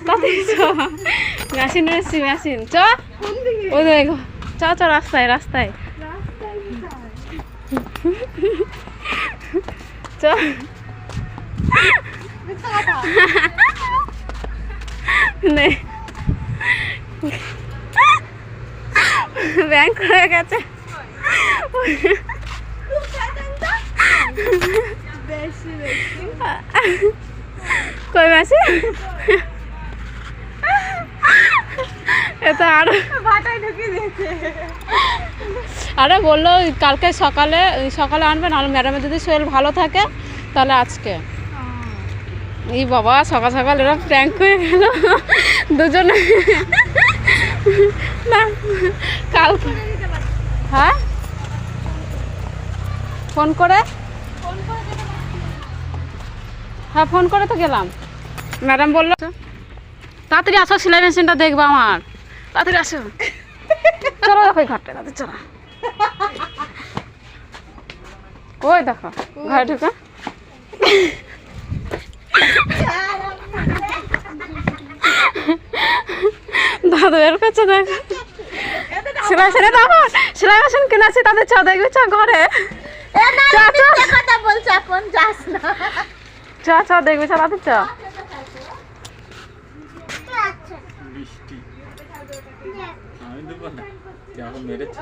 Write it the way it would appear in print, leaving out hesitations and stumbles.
তাতে মেশিন এসছি মেশিন ওই দেখো রাস্তায় রাস্তায় ব্যাংক হয়ে গেছে কই মেশিন এটা আরে বললো কালকে সকালে আনবে, নাহলে ম্যাডামের যদি শরীর ভালো থাকে তাহলে আজকে। এই বাবা সকাল সকাল এরা প্র্যাঙ্ক হয়ে গেল দুজনে। না কালকে হ্যাঁ ফোন করে তো গেলাম। ম্যাডাম বললো তাড়াতাড়ি আসো, সেলাই মেশিনটা দেখবো আমার, তাড়াতাড়ি আসো। চলো দেখো এই ঘরটা, তাদের চলো। ওই দেখো ঘরে ঢুকা। দাদু বের করছে দেখো, সেলাই মেশিনে দেখো, সেলাই মেশিন কিনেছি তাদের চ দেখবি চ ঘরে। চ দেখবি চ তাদের চ। বৃষ্টি আমি দেবো না, মেরেছে।